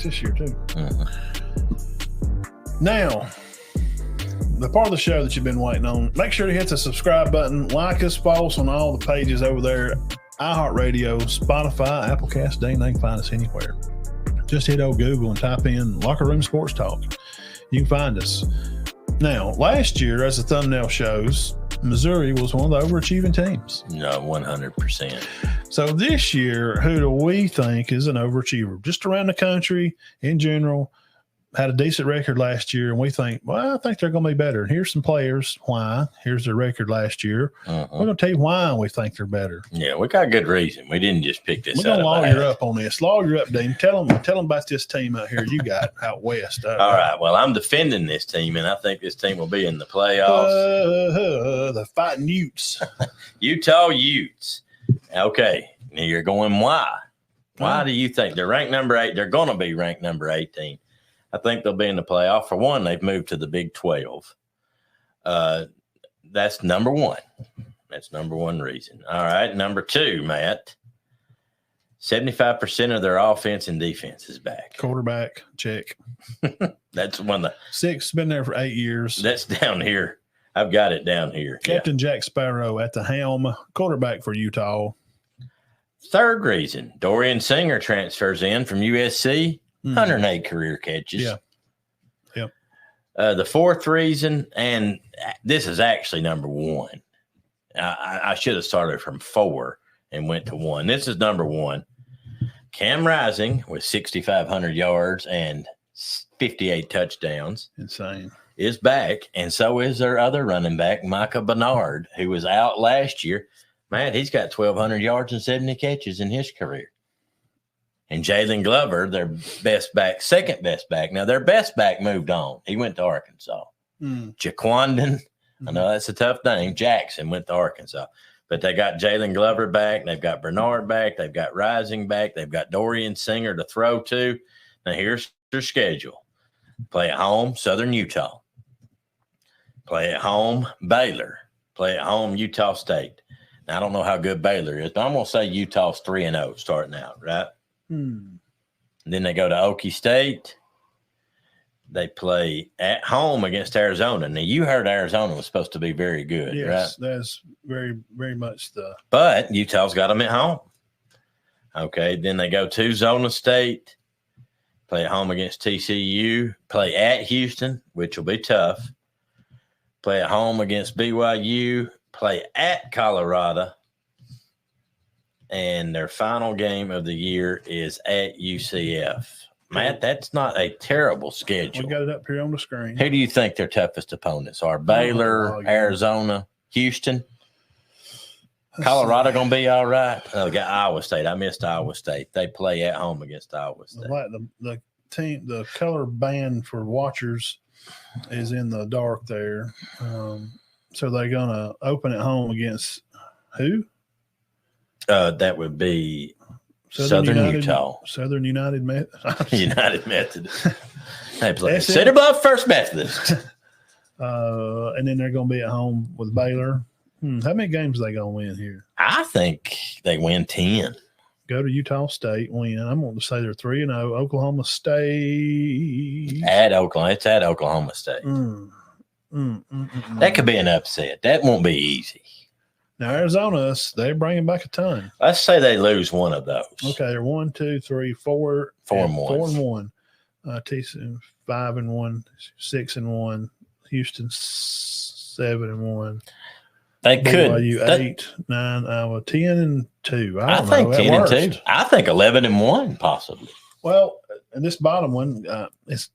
this year too. Now, the part of the show that you've been waiting on, make sure to hit the subscribe button, like us, follow us on all the pages over there, iHeartRadio, Spotify, Applecast, dang, they can find us anywhere. Just hit old Google and type in Locker Room Sports Talk. You can find us. Now, last year, as the thumbnail shows, Missouri was one of the overachieving teams. No, 100%. So this year, who do we think is an overachiever? Just around the country in general, had a decent record last year, and we think, well, I think they're going to be better. And here's some players. Why? Here's their record last year. We're going to tell you why we think they're better. Yeah, we got good reason. We didn't just pick this We're up. going to lawyer up on this. Lawyer up, Dean. Tell them about this team out here you got out west. All right. Well, I'm defending this team, and I think this team will be in the playoffs. The Fighting Utes. Utah Utes. Okay. Now you're going why? Why do you think they're ranked number 8? They're going to be ranked number 18. I think they'll be in the playoff. For one, they've moved to the Big 12. That's number one. That's number one reason. All right. Number 2, Matt, 75% of their offense and defense is back. Quarterback, check. That's one of the 6, been there for 8 years. That's down here. I've got it down here. Captain Jack Sparrow at the helm, quarterback for Utah. Third reason, Dorian Singer transfers in from USC. 108 career catches. Yeah. Yep. The fourth reason, and this is actually number 1. I should have started from 4 and went to 1. This is number 1. Cam Rising with 6,500 yards and 58 touchdowns. Insane. Is back, and so is their other running back, Micah Bernard, who was out last year. Man, he's got 1,200 yards and 70 catches in his career. And Jalen Glover, their best back, second best back. Now, their best back moved on. He went to Arkansas. Jaquandon, I know that's a tough name. Jackson went to Arkansas. But they got Jalen Glover back. They've got Bernard back. They've got Rising back. They've got Dorian Singer to throw to. Now, here's their schedule. Play at home, Southern Utah. Play at home, Baylor. Play at home, Utah State. Now, I don't know how good Baylor is, but I'm going to say Utah's 3-0 starting out, right? Then they go to Okie State. They play at home against Arizona. Now, you heard Arizona was supposed to be very good, yes, right? That's very, very much the – But Utah's got them at home. Okay, then they go to Zona State, play at home against TCU, play at Houston, which will be tough, play at home against BYU, play at Colorado, and their final game of the year is at UCF. Matt, that's not a terrible schedule. We got it up here on the screen. Who do you think their toughest opponents are? Baylor, Arizona, Houston? Colorado going to be all right? Oh, got Iowa State. I missed Iowa State. They play at home against Iowa State. The team, the color band for watchers is in the dark there. So they're going to open at home against who? That would be Southern Utah. Southern United Methodist. United Methodist. They play Cedar Bluff First Methodist. And then they're going to be at home with Baylor. How many games are they going to win here? I think they win 10. Go to Utah State, win. I'm going to say they're 3-0. Oklahoma State. At Oklahoma. It's at Oklahoma State. That could be an upset. That won't be easy. Now, Arizona, they're bringing back a ton. Let's say they lose one of those. Okay, they're 1, 2, 3, 4. 4-1. TCU 5-1, 6-1. Houston 7-1. They could. BYU 8, 9, Iowa 10-2. I think 10-2. I think 11-1 possibly. Well, and this bottom one, it's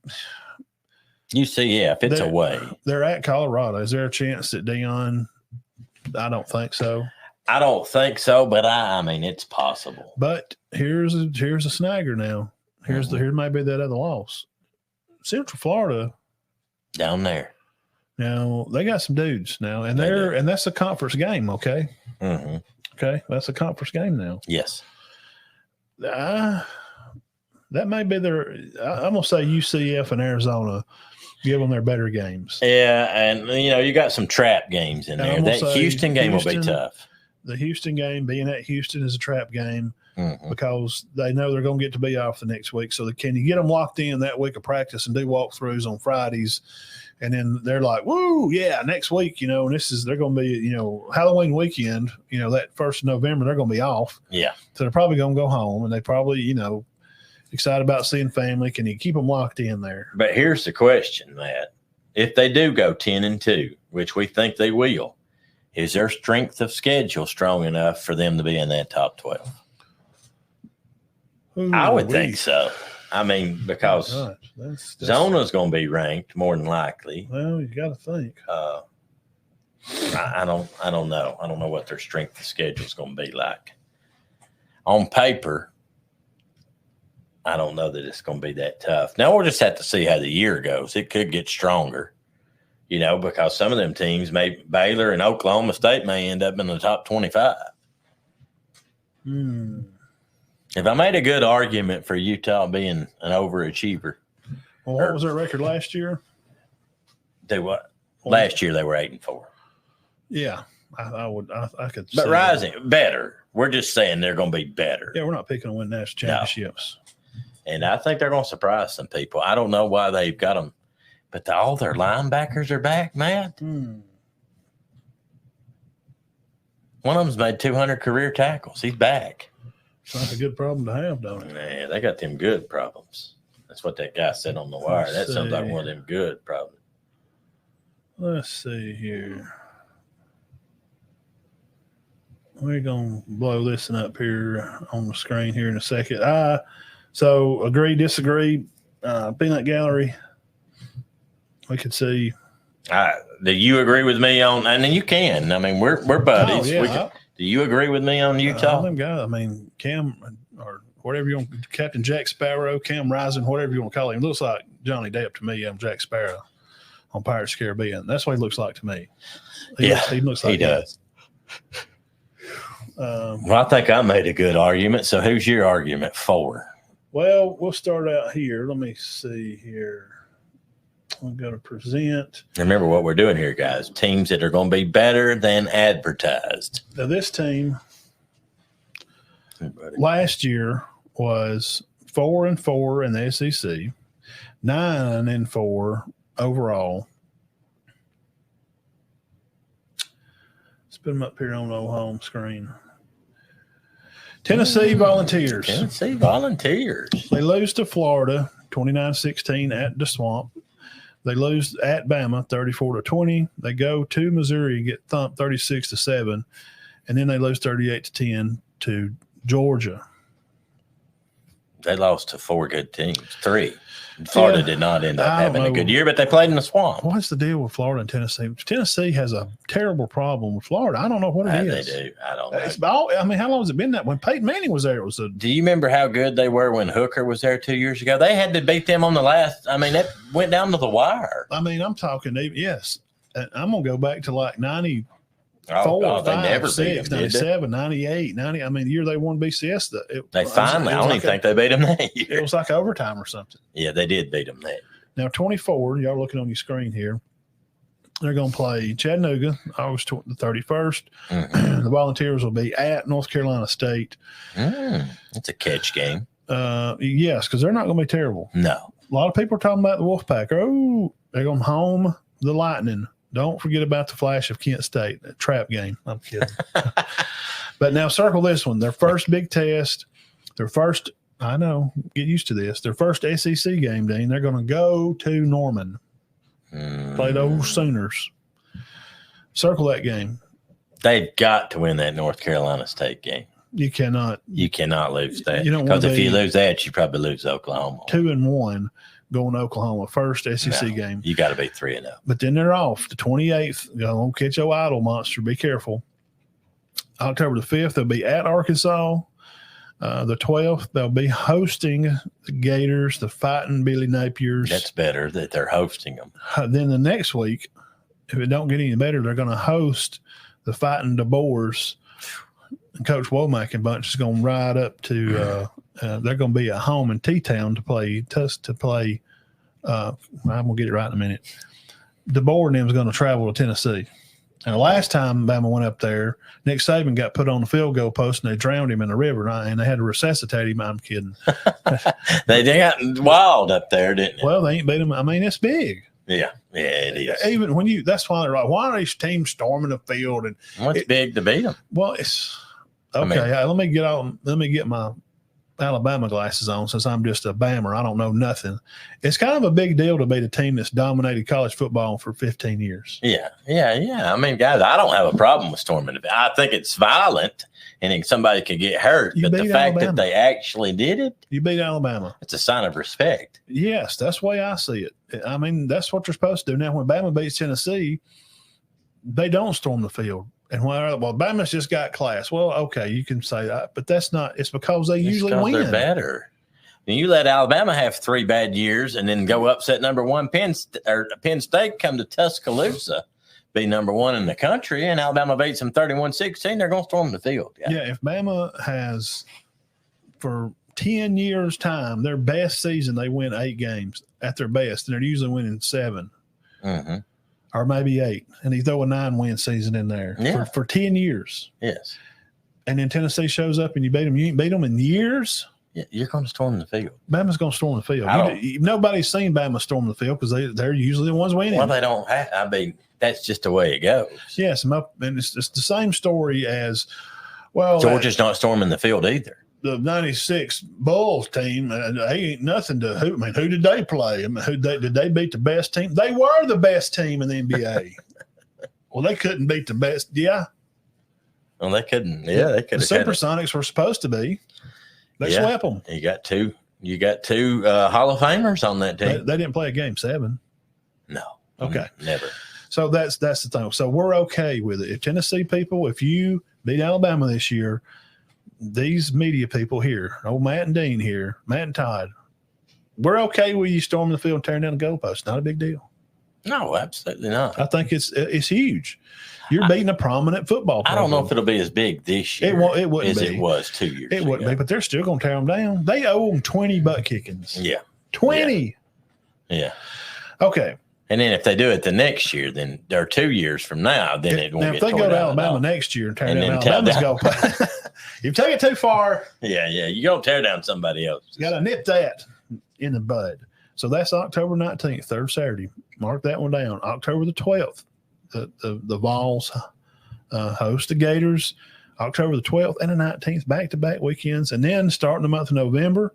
UCF. It's away. They're at Colorado. Is there a chance that Deion? I don't think so. I don't think so, but I mean it's possible. But here's a snagger now. Here might be that other loss. Central Florida down there. Now they got some dudes now, and that's a conference game. Okay. Okay, that's a conference game now. Yes. That may be their. I'm gonna say UCF and Arizona. Give them their better games. Yeah, and you got some trap games in there. That Houston game will be tough. The Houston game, being at Houston, is a trap game. because they know they're going to get to be off the next week. So can you get them locked in that week of practice and do walkthroughs on Fridays? And then they're like, woo, yeah, next week, and they're going to be, Halloween weekend, that 1st of November, they're going to be off. Yeah. So they're probably going to go home, and they probably, excited about seeing family. Can you keep them locked in there? But here's the question, Matt. If they do go 10-2, which we think they will, is their strength of schedule strong enough for them to be in that top 12? Ooh, I would think so. I mean, because that's Zona's going to be ranked more than likely. Well, you got to think. I don't know. I don't know what their strength of schedule is going to be like. On paper, I don't know that it's going to be that tough. Now we'll just have to see how the year goes. It could get stronger, because some of them teams, Baylor and Oklahoma State may end up in the top 25. If I made a good argument for Utah being an overachiever. Well, what was their record last year? Last year they were 8-4. Yeah, I would. I could. But rising better. We're just saying they're going to be better. Yeah, we're not picking to win national championships. No. And I think they're going to surprise some people. I don't know why they've got them, but all their linebackers are back, Matt. One of them's made 200 career tackles. He's back. Sounds like a good problem to have, don't it? Man, they got them good problems. That's what that guy said on the wire. That sounds like one of them good problems. Let's see here. We're going to blow this one up here on the screen here in a second. So agree, disagree. Peanut Gallery. We could see. Do you agree with me on? And then you can. I mean, we're buddies. Oh, yeah. Do you agree with me on Utah? Cam or whatever you want, Captain Jack Sparrow, Cam Rising, whatever you want to call him. He looks like Johnny Depp to me. I'm Jack Sparrow on Pirates of the Caribbean. That's what he looks like to me. He looks like he does. Well, I think I made a good argument. So who's your argument for? Well, we'll start out here. Let me see here. I'm going to present. Remember what we're doing here, guys. Teams that are going to be better than advertised. Now, this team last year was 4-4 in the SEC, 9-4 overall. Let's put them up here on the home screen. Tennessee Volunteers. Tennessee Volunteers. They lose to Florida 29-16 at the Swamp. They lose at Bama 34-20. They go to Missouri and get thumped 36-7, and then they lose 38-10 to Georgia. They lost to 4 good teams, 3. Florida did not end up having a good year, but they played in the Swamp. What's the deal with Florida and Tennessee? Tennessee has a terrible problem with Florida. I don't know what it is. They do. I don't know. How long has it been that when Peyton Manning was there? Do you remember how good they were when Hooker was there 2 years ago? They had to beat them on the last. I mean, that went down to the wire. I'm talking, yes. I'm going to go back to like 94, they 5, never 6, beat them, 97, 98, 90. I mean, the year they won BCS. I don't even think they beat them that year. It was like overtime or something. Yeah, they did beat them that. Now, 24, y'all looking on your screen here. They're going to play Chattanooga August the 31st. The Volunteers will be at North Carolina State. It's a catch game. Yes, because they're not going to be terrible. No. A lot of people are talking about the Wolfpack. Oh, they're going home the Lightning. Don't forget about the Flash of Kent State, that trap game. I'm kidding. But now circle this one. Their first big test, I know, get used to this. Their first SEC game, Dean, they're going to go to Norman. Play the old Sooners. Circle that game. They've got to win that North Carolina State game. You cannot lose that. Because if you lose that, you probably lose Oklahoma. 2-1 going to Oklahoma, first SEC game. You got to be 3-0. But then they're off. The 28th, don't catch your idle monster. Be careful. October the 5th, they'll be at Arkansas. The 12th, they'll be hosting the Gators, the Fighting Billy Napiers. That's better that they're hosting them. Then the next week, if it don't get any better, they're going to host the Fighting the Boers. And Coach Womack and bunch is going to ride up to they're going to be at home in T-Town to play. I'm going to get it right in a minute. DeBoer and them is going to travel to Tennessee. And the last time Bama went up there, Nick Saban got put on the field goal post and they drowned him in the river, and they had to resuscitate him. I'm kidding. They got wild up there, didn't it? Well, they ain't beat him. I mean, it's big. Yeah, it is. Even when that's why they're like, why are these teams storming the field? And What's big to beat them? well, it's okay. Let me get my Alabama glasses on since I'm just a Bammer. I don't know nothing. It's kind of a big deal to beat a team that's dominated college football for 15 years. Yeah. I mean, guys, I don't have a problem with storming the field. I think it's violent and somebody could get hurt. You But the beat fact Alabama. that they actually did it, You beat Alabama. it's a sign of respect. Yes, that's the way I see it. I mean, that's what you're supposed to do. Now, when Bama beats Tennessee, they don't storm the field. And well, Bama's just got class. Well, okay, you can say that, but that's not. It's because they usually win. They're better. And you let Alabama have 3 bad years and then go upset number 1 Penn State, come to Tuscaloosa, be number 1 in the country, and Alabama beats them 31-16. They're going to storm the field. Yeah, if Bama has for 10 years' time their best season, they win 8 games at their best, and they're usually winning 7. Mm-hmm. Or maybe 8, and he throw a 9-win season in there for 10 years. Yes. And then Tennessee shows up and you beat them. You ain't beat them in years. Yeah, you're going to storm the field. Bama's going to storm the field. Nobody's seen Bama storm the field because they're usually the ones winning. Well, they don't have. I mean, that's just the way it goes. Yes, and it's the same story as well. Georgia's not storming the field either. The '96 Bulls team, they ain't nothing to who. I mean, who did they play? I mean, did they beat the best team? They were the best team in the NBA. Well, they couldn't beat the best. Yeah. Well, they couldn't. Yeah, they could. The Supersonics were supposed to be. They swept them. You got two. Hall of Famers on that team. They didn't play a game 7. No. Okay. Never. So that's the thing. So we're okay with it. If Tennessee people, if you beat Alabama this year, these media people here, old Matt and Dean here, Matt and Todd, we're okay with you storming the field and tearing down the goalpost. Not a big deal. No, absolutely not. I think it's huge. You're beating a prominent football program. I don't know if it'll be as big this year it wouldn't as be. it was 2 years It wouldn't be, but they're still going to tear them down. They owe them 20 butt kickings. Yeah. 20. Yeah. Okay. And then if they do it the next year, then or 2 years from now, then it won't now, get if they torn go to down Alabama at all. next year and tear And down then Alabama's goalpost, you take it too far. Yeah. You're going to tear down somebody else. You got to nip that in the bud. So that's October 19th, third Saturday. Mark that one down. October the 12th, the Vols host the Gators. October the 12th and the 19th, back-to-back weekends. And then starting the month of November,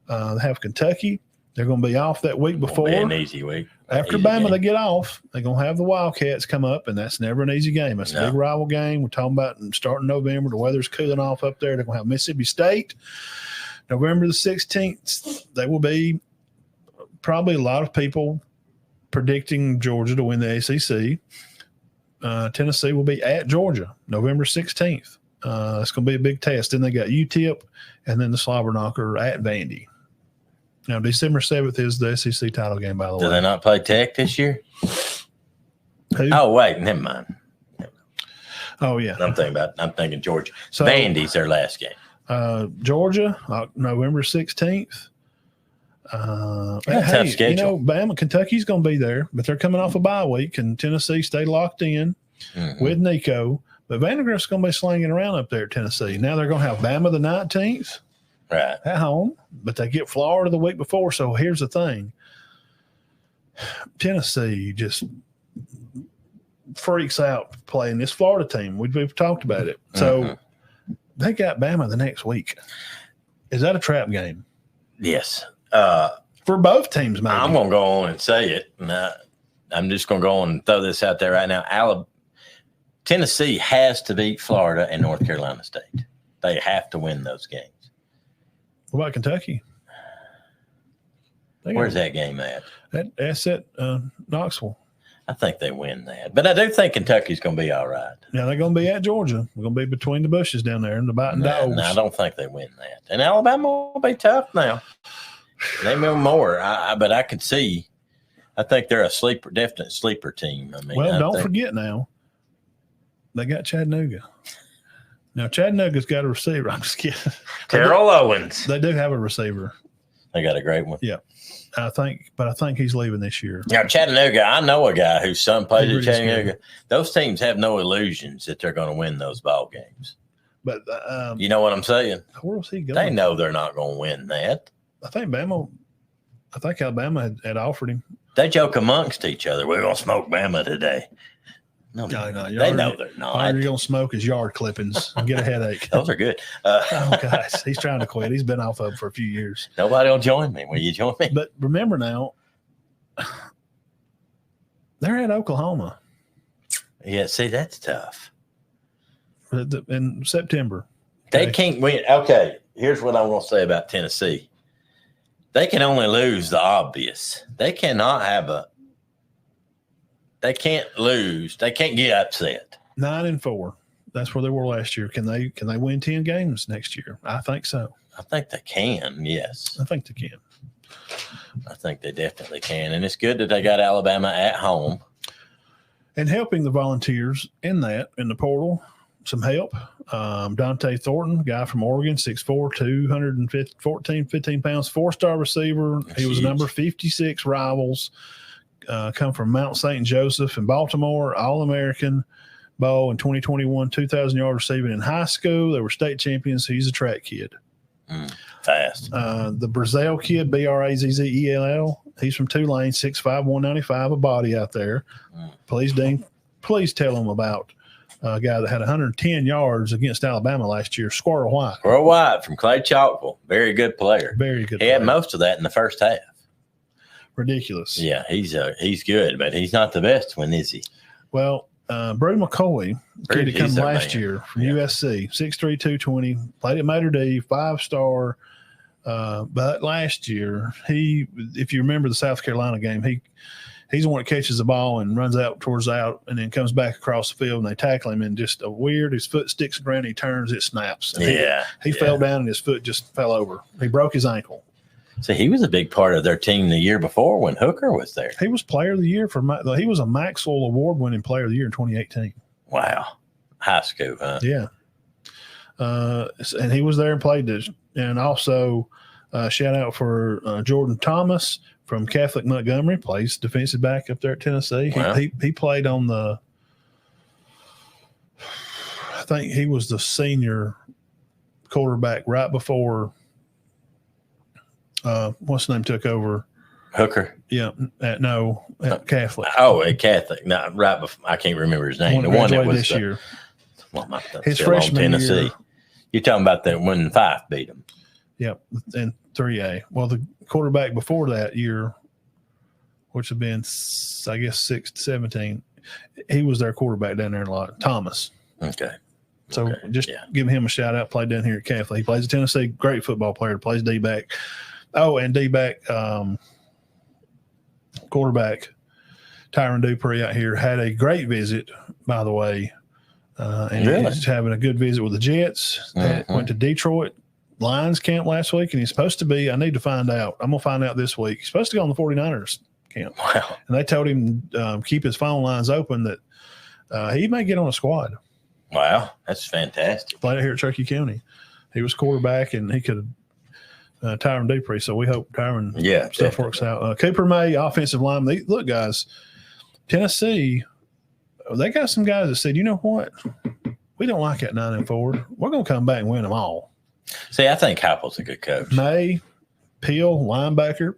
they have Kentucky. They're going to be off that week before. An easy week. After Bama, they get off. They're going to have the Wildcats come up, and that's never an easy game. It's a big rival game. We're talking about starting November. The weather's cooling off up there. They're going to have Mississippi State. November the 16th, they will be probably a lot of people predicting Georgia to win the ACC. Tennessee will be at Georgia November 16th. It's going to be a big test. Then they got UTEP and then the slobber knocker at Vandy. Now, December 7th is the SEC title game, by the way. Do they not play Tech this year? Who? Oh, wait, never mind. Oh, yeah. I'm thinking Georgia. So, Vandy's their last game. Georgia, November 16th. Tough schedule. You know, Bama, Kentucky's going to be there, but they're coming off a bye week, and Tennessee stay locked in with Nico. But Vandegrift's going to be slinging around up there at Tennessee. Now they're going to have Bama the 19th right at home, but they get Florida the week before. So here's the thing. Tennessee just freaks out playing this Florida team. We've talked about it. So they got Bama the next week. Is that a trap game? Yes. For both teams, maybe. I'm going to go on and say it. I'm just going to go on and throw this out there right now. Tennessee has to beat Florida and North Carolina State. They have to win those games. What about Kentucky? Where's that game at? That's at Knoxville. I think they win that. But I do think Kentucky's going to be all right. Now, they're going to be at Georgia. We're going to be between the bushes down there and the biting dogs. No, I don't think they win that. And Alabama will be tough now. They will more. But I could see. I think they're a definite sleeper team. I mean, don't forget now, they got Chattanooga. Now, Chattanooga's got a receiver. I'm just kidding. Terrell Owens. They do have a receiver. They got a great one. I think he's leaving this year. Now, Chattanooga, I know a guy whose son plays He's at really Chattanooga. Those teams have no illusions that they're going to win those ball games. But You know what I'm saying? where was he going? They know they're not going to win that. I think Alabama had offered him. They joke amongst each other. We're going to smoke Bama today. No, No. they know they're All not. you're going to smoke is yard clippings and get a headache. Those are good. Oh, guys, he's trying to quit. He's been off of them for a few years. Nobody will join me. Will you join me? But remember now, they're at Oklahoma Yeah, see, that's tough. in September. They Okay. can't win. Okay, here's what I'm going to say about Tennessee. They can only lose the obvious. They cannot have a. They can't lose. They can't get upset. 9-4. That's where they were last year. Can they win 10 games next year? I think so. I think they can. Yes, I think they can. I think they definitely can. And it's good that they got Alabama at home. And helping the Volunteers in the portal, some help. Dante Thornton, guy from Oregon, 6'4", 15 pounds, 4-star receiver. That's He was huge. number 56 Rivals. Come from Mount St. Joseph in Baltimore, All-American Bowl in 2021, 2,000 yard receiving in high school. They were state champions. He's a track kid. Fast. The Brazil kid, Brazzell, he's from Tulane, 6'5", 195, a body out there. Please, Dean, please tell him about a guy that had 110 yards against Alabama last year, Squirrel White. Worldwide from Clay Chalkville. Very good player. Very good He had player. most of that in the first half. Ridiculous. Yeah, he's good, but he's not the best one, is he? Well, Brew McCoy, kid that come He's their last man. year from Yeah. USC, 6'3", 220, played at Mater D, 5-star. But last year, if you remember the South Carolina game, he's the one that catches the ball and runs out towards out and then comes back across the field and they tackle him and just his foot sticks the ground, he turns, it snaps. And he fell down and his foot just fell over. He broke his ankle. So he was a big part of their team the year before when Hooker was there. He was player of the year he was a Maxwell Award winning player of the year in 2018. Wow. High school, huh? Yeah. And he was there and played this. And also, shout out for Jordan Thomas from Catholic Montgomery, plays defensive back up there at Tennessee. Wow. He played on I think he was the senior quarterback right before, what's the name took over? Hooker. Yeah, at Catholic. Oh, a Catholic. No, right before, I can't remember his name. The one that graduated was this year. his His freshman freshman Tennessee. year. You're talking about that when Fife beat him. Yep, in 3A. Well, the quarterback before that year, which had been, I guess, 17, he was their quarterback down there a lot. Thomas. Okay. So Okay, just yeah. give him a shout out. Played down here at Catholic. He plays at Tennessee. Great football player. Plays D-back. Oh, and D-back quarterback Tyron Dupree out here had a great visit, by the way. And Really? he's having a good visit with the Jets. Went to Detroit Lions camp last week, and he's supposed to be, I need to find out. I'm going to find out this week. He's supposed to go on the 49ers camp. Wow. And they told him keep his phone lines open that he may get on a squad. Wow. That's fantastic. Played out here at Cherokee County. He was quarterback, and he could Tyron Dupree. So we hope Tyron Yeah. stuff definitely. works out. Cooper May, offensive lineman. Look, guys, Tennessee, they got some guys that said, you know what? We don't like that 9-4. We're going to come back and win them all. See, I think Heupel's a good coach. May, Peel, linebacker.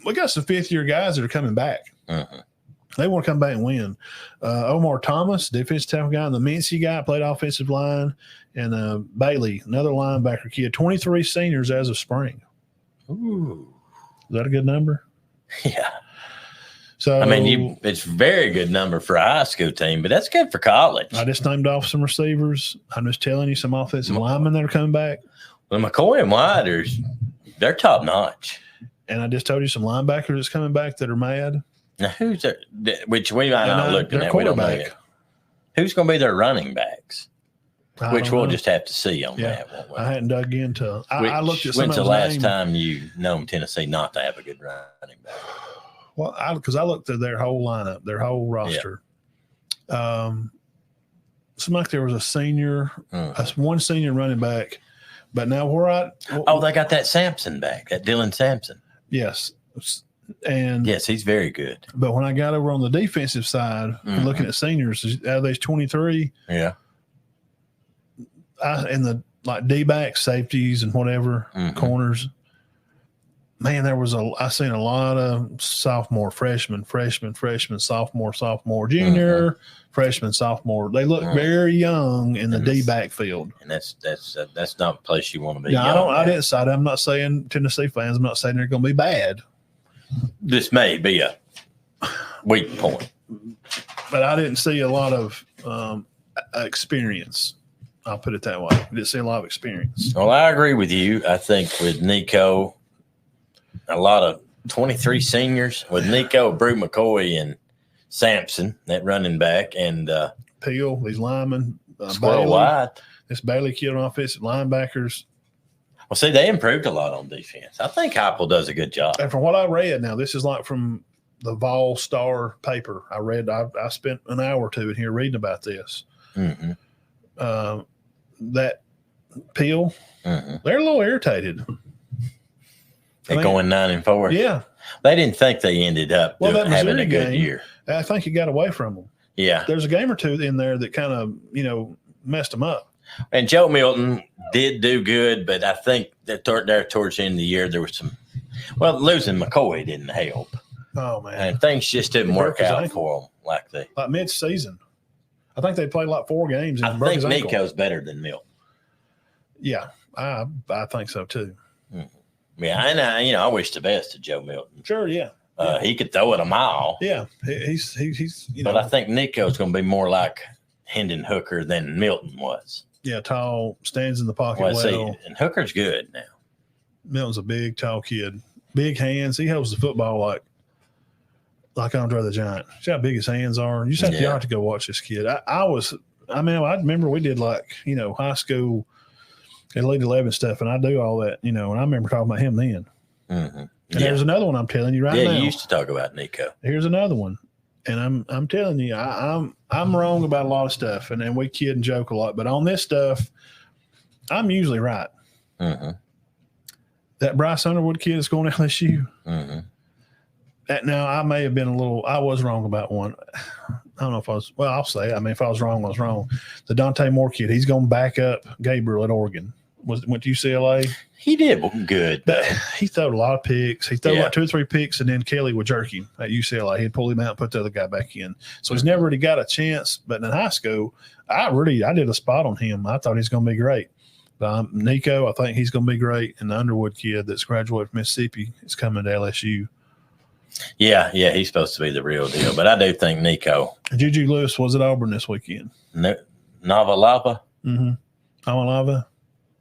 We got some fifth-year guys that are coming back. Mhm. They want to come back and win. Omar Thomas, defensive tackle guy, and the Mincy guy played offensive line, and Bailey, another linebacker kid. 23 seniors as of spring. Ooh. Is that a good number? Yeah. So I mean, it's a very good number for a high school team, but that's good for college. I just named off some receivers. I'm just telling you some offensive linemen that are coming back, Well, McCoy and White they're top notch. and I just told you some linebackers that's coming back that are mad. Now, who's their, which we might not And, look their at? We don't know quarterback. yet. Who's going to be their running backs? I Which don't we'll know. just have to see on Yeah. that. Won't we? I hadn't dug into. I looked at some When's of the those last names. time you known Tennessee not to have a good running back? Well, because I looked at their whole lineup, their whole roster. Seemed like there was a senior, one senior running back But now Oh, they got that Sampson back, that Dylan Sampson. yes. And Yes, he's very good. but when I got over on the defensive side and looking at seniors, out of these 23, Yeah. in the like D-back safeties and whatever corners, man, I seen a lot of sophomore, freshman, sophomore, junior, freshman, sophomore. They look very young in the D-back field. And that's not a place you want to be. Yeah, I'm not saying Tennessee fans. I'm not saying they're going to be bad. This may be a weak point. But I didn't see a lot of experience. I'll put it that way. I didn't see a lot of experience. Well, I agree with you. I think with Nico, a lot of 23 seniors with Nico, Brew McCoy, and Sampson, that running back, and Peel, these linemen, Squirrel Bailey, White. this Bailey kid on offensive linebackers. Well, see, they improved a lot on defense. I think Heupel does a good job. And from what I read, now this is like from the Vol Star paper. I spent an hour or two in here reading about this. Mm-hmm. That Peel, they're a little irritated. They're going 9-4. Yeah, they didn't think they ended up having a good year. I think it got away from them. Yeah, there's a game or two in there that kind of messed them up. And Joe Milton did do good, but I think that there towards the end of the year there was some. Well, losing McCoy didn't help. Oh man, and things just didn't work out for them like mid-season. I think they played like 4 games. I think Nico's better than Milton. Yeah, I think so too. Mm-hmm. Yeah, and I wish the best to Joe Milton. Sure, yeah. He could throw it a mile. Yeah, he's But I think Nico's going to be more like Hendon Hooker than Milton was. Yeah, tall, stands in the pocket well. See, and Hooker's good now. Milton's a big, tall kid, big hands. He holds the football like Andre the Giant. See how big his hands are. You just have to go watch this kid. I remember we did high school Elite 11 stuff, and I do all that, and I remember talking about him then. Mm-hmm. And there's another one I'm telling you right now. Yeah, you used to talk about Nico. Here's another one, and I'm telling you, I'm wrong about a lot of stuff, and then we kid and joke a lot, but on this stuff, I'm usually right. Mm-hmm. That Bryce Underwood kid is going to LSU. Mm-hmm. Now, I may have been I was wrong about one. I don't know if I was, I'll say, if I was wrong, I was wrong. The Dante Moore kid, he's going to back up Gabriel at Oregon. Went to UCLA. He did good. He threw a lot of picks. He threw like 2 or 3 picks, and then Kelly would jerk him at UCLA. He'd pull him out and put the other guy back in. So he's never really got a chance. But in high school, I did a spot on him. I thought he's going to be great. Nico, I think he's going to be great. And the Underwood kid that's graduated from Mississippi is coming to LSU. Yeah, he's supposed to be the real deal. But I do think Nico. Juju Lewis was at Auburn this weekend. Navalava? Mm-hmm. Navalava?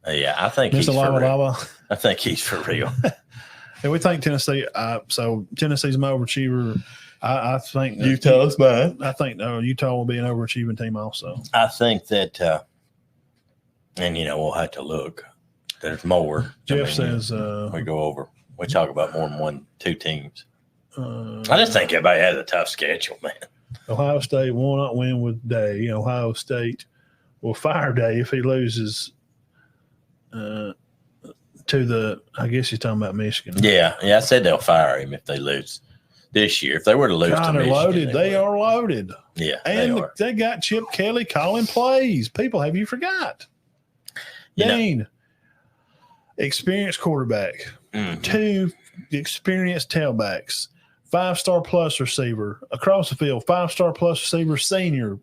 Yeah, I think he's for real. I think he's for real. And we think Tennessee. So Tennessee's my overachiever. I think Utah's mine. I think Utah will be an overachieving team also. I think that, and we'll have to look. There's more. Jeff says we go over. We talk about more than 2 teams. I just think everybody has a tough schedule, man. Ohio State will not win with Day. Ohio State will fire Day if he loses to the. I guess he's talking about Michigan. Yeah. I said they'll fire him if they lose this year. If they were to lose to Michigan, loaded. They are loaded. Yeah, and they got Chip Kelly calling plays. People, have you forgot? Dean, experienced quarterback, 2 experienced tailbacks. 5-star plus receiver across the field, 5-star plus receiver, senior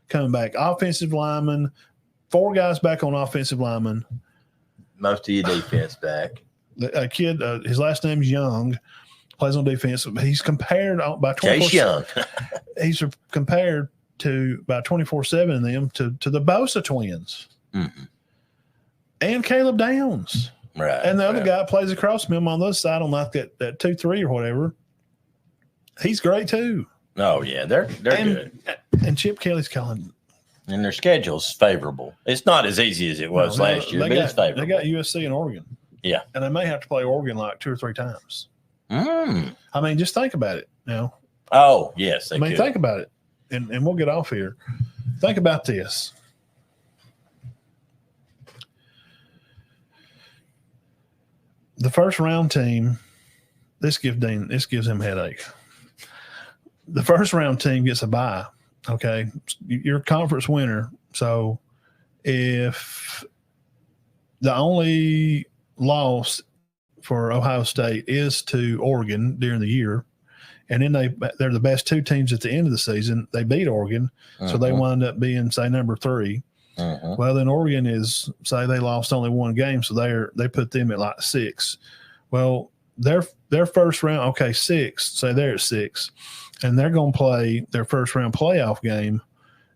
coming back, offensive lineman, 4 guys back on offensive lineman. Most of your defense back. A kid, his last name's Young, plays on defense. He's compared by 24. Chase Young. He's compared to by 24/7 in them to the Bosa twins and Caleb Downs. Right. And the other guy plays across from him on the other side on like that 2-3 or whatever. He's great too. Oh yeah, they're good. And Chip Kelly's calling. And their schedule's favorable. It's not as easy as it was last year, but it's favorable. They got USC and Oregon. Yeah. And they may have to play Oregon like 2 or 3 times. Just think about it now. Oh, yes. Think about it. And we'll get off here. Think about this. the first round team, this gives him a headache. The first round team gets a bye. Okay. You're a conference winner. So if the only loss for Ohio State is to Oregon during the year, and then they're the best two teams at the end of the season, they beat Oregon. So they wind up being, say, number 3. Well, then Oregon is, say, they lost only one game, so they put them at like 6. Well, their first round, okay, 6. Say they're at 6, and they're going to play their first round playoff game.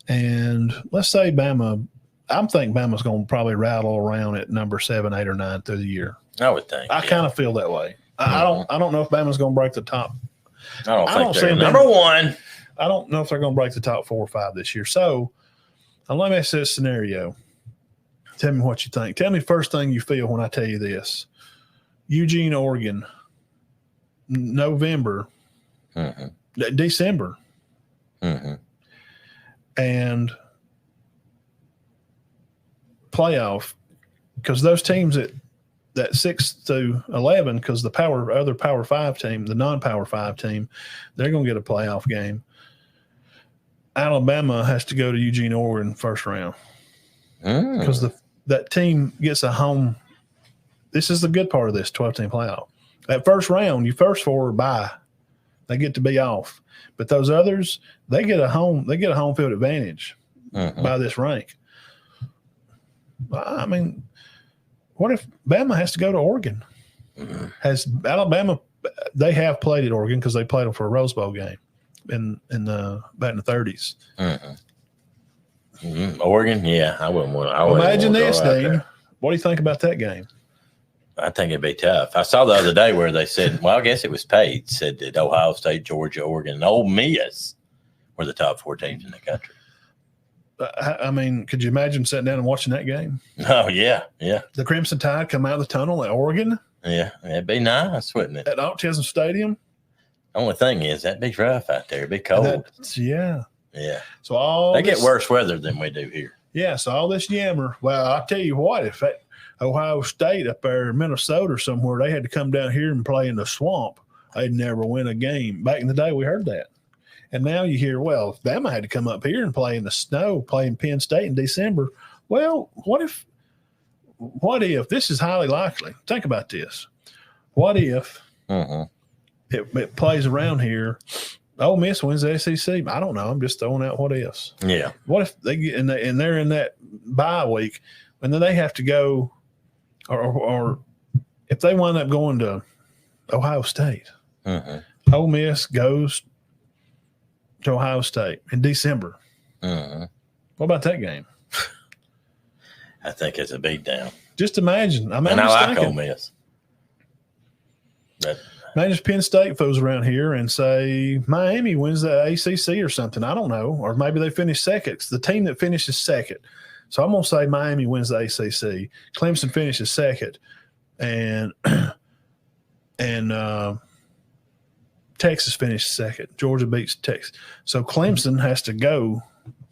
And let's say Bama, I'm thinking Bama's going to probably rattle around at number 7, 8, or 9 through the year. I would think. I kind of feel that way. I don't know if Bama's going to break the top. I don't think they're number 1. I don't know if they're going to break the top 4 or 5 this year. So let me ask this scenario. Tell me what you think. Tell me first thing you feel when I tell you this. Eugene, Oregon, November, December, and playoff, because those teams that 6 through 11, because the other Power 5 team, the non-Power 5 team, they're going to get a playoff game. Alabama has to go to Eugene, Oregon first round because that team gets a home. This is the good part of this 12-team playoff. That first round, you first 4 are bye. They get to be off. But those others, they get a home field advantage by this rank. I mean, what if Bama has to go to Oregon? Has Alabama? They have played at Oregon because they played them for a Rose Bowl game back in the 30s. Oregon, yeah, I wouldn't want. Imagine this, Dean. What do you think about that game? I think it'd be tough. I saw the other day where they said, well, I guess it was Pate said that Ohio State, Georgia, Oregon, and Ole Miss were the top 4 teams in the country. I mean, could you imagine sitting down and watching that game? Oh, yeah. The Crimson Tide come out of the tunnel at Oregon? Yeah, it'd be nice, wouldn't it? At Autism Stadium? Only thing is, that'd be rough out there. It'd be cold. Yeah. So they get worse weather than we do here. Yeah, so all this yammer. Well, I'll tell you what, if Ohio State up there in Minnesota or somewhere, they had to come down here and play in the swamp, they'd never win a game. Back in the day, we heard that. And now you hear, well, if Bama had to come up here and play in the snow, play in Penn State in December, well, what if this is highly likely? Think about this. What if it plays around here? Ole Miss wins the SEC. I don't know. I'm just throwing out what ifs. Yeah. What if they get and they're in that bye week, and then they have to go, or if they wind up going to Ohio State, Ole Miss goes to Ohio State in December. What about that game? I think it's a beatdown. Just imagine. I like Ole Miss. But imagine if Penn State goes around here and say Miami wins the ACC or something. I don't know. Or maybe they finish second. It's the team that finishes second. So I'm going to say Miami wins the ACC. Clemson finishes second. And Texas finished second. Georgia beats Texas. So Clemson has to go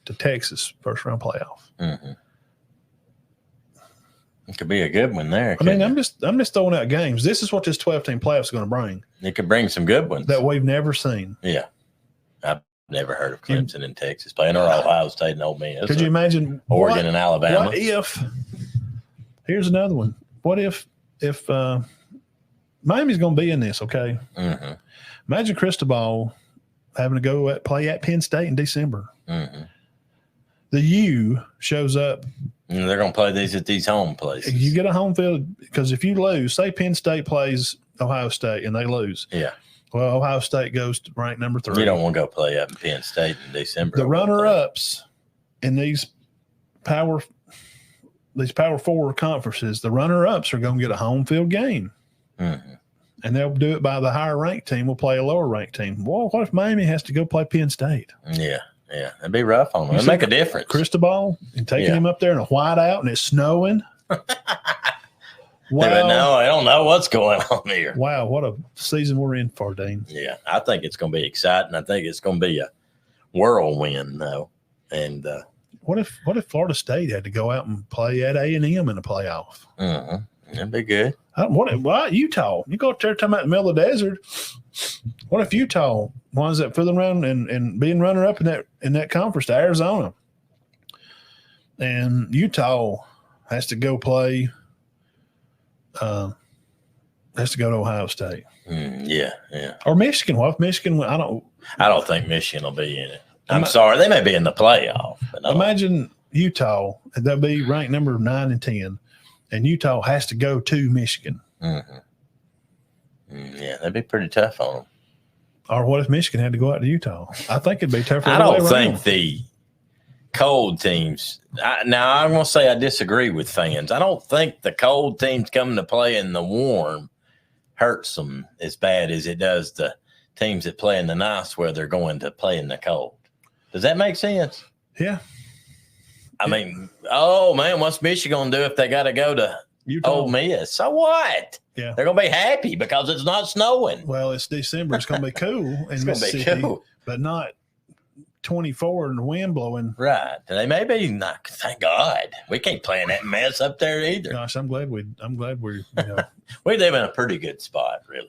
to Texas first round playoff. It could be a good one there. I mean, I'm just throwing out games. This is what this 12-team playoff is going to bring. It could bring some good ones that we've never seen. Yeah, I've never heard of Clemson and Texas playing, or Ohio State and Ole Miss. Could you imagine Oregon and Alabama? What if? Here's another one. What if Miami's going to be in this? Okay. Imagine Cristobal having to go play at Penn State in December. The U shows up. And they're going to play these at these home places. You get a home field because if you lose, say Penn State plays Ohio State and they lose. Yeah. Well, Ohio State goes to rank number 3. You don't want to go play up in Penn State in December. The runner-ups in these Power 4 conferences, the runner-ups are going to get a home field game. And they'll do it by the higher-ranked team will play a lower-ranked team. Well, what if Miami has to go play Penn State? Yeah. Yeah, it'd be rough on them. It'd make a difference. Cristobal and taking him up there in a whiteout and it's snowing. Wow. No, I don't know what's going on here. Wow, what a season we're in for, Dean. Yeah, I think it's going to be exciting. I think it's going to be a whirlwind, though. And what if Florida State had to go out and play at A&M in a playoff? That'd be good. What Utah? You go up there talking about the middle of the desert. What if Utah winds up filling around and being runner up in that conference to Arizona, and Utah has to go play? Has to go to Ohio State. Yeah. Or Michigan. What if Michigan? I don't think Michigan will be in it. I'm sorry, they may be in the playoff. But imagine Utah. They'll be ranked number 9 and 10, and Utah has to go to Michigan. Yeah, that'd be pretty tough on them. Or what if Michigan had to go out to Utah? I think it'd be tougher. I don't think the cold teams. Now, I'm going to say I disagree with fans. I don't think the cold teams coming to play in the warm hurts them as bad as it does the teams that play in the nice where they're going to play in the cold. Does that make sense? Yeah. I mean, oh, man, what's Michigan going to do if they got to go to Utah? Ole Miss? So what? Yeah. They're going to be happy because it's not snowing. Well, it's December. It's going to be cool in It's going to be cool. But not 24 and the wind blowing. Right. They may be not. Thank God. We can't play in that mess up there either. Gosh, I'm glad we're, we live in a pretty good spot, really.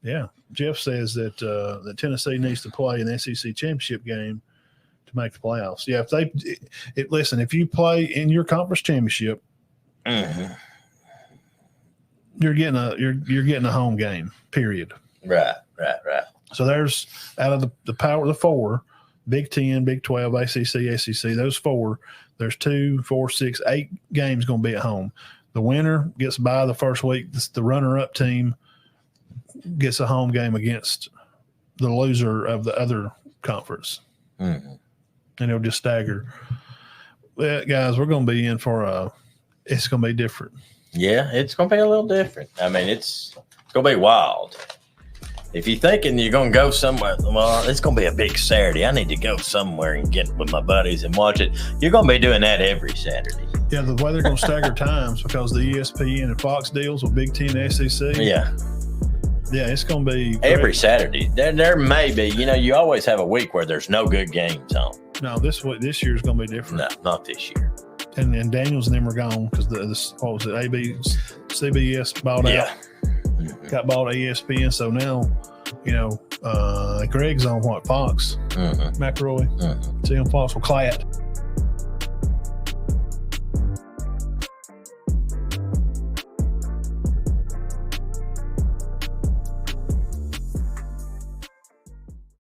Yeah. Jeff says that that Tennessee needs to play an SEC championship game to make the playoffs. Yeah. Listen, if you play in your conference championship, you're getting a home game, period. Right. So there's out of the power of the 4, Big 10, Big 12, ACC, SEC, those 4, there's 2, 4, 6, 8 games going to be at home. The winner gets by the first week. The runner-up team gets a home game against the loser of the other conference. And it'll just stagger. Well, guys, we're going to be in for it's going to be different. Yeah, it's going to be a little different. I mean, it's going to be wild. If you're thinking you're going to go somewhere, well, it's going to be a big Saturday. I need to go somewhere and get with my buddies and watch it. You're going to be doing that every Saturday. Yeah, the way they're going to stagger times because the ESPN and Fox deals with Big 10 SEC. Yeah, it's going to be every Saturday. There may be, you always have a week where there's no good games on. No, this year's going to be different. No, not this year. And Daniels and them are gone because what was it? CBS bought out, got bought ESPN. So now, Greg's on Fox, McElroy, see on Fox with Clatt.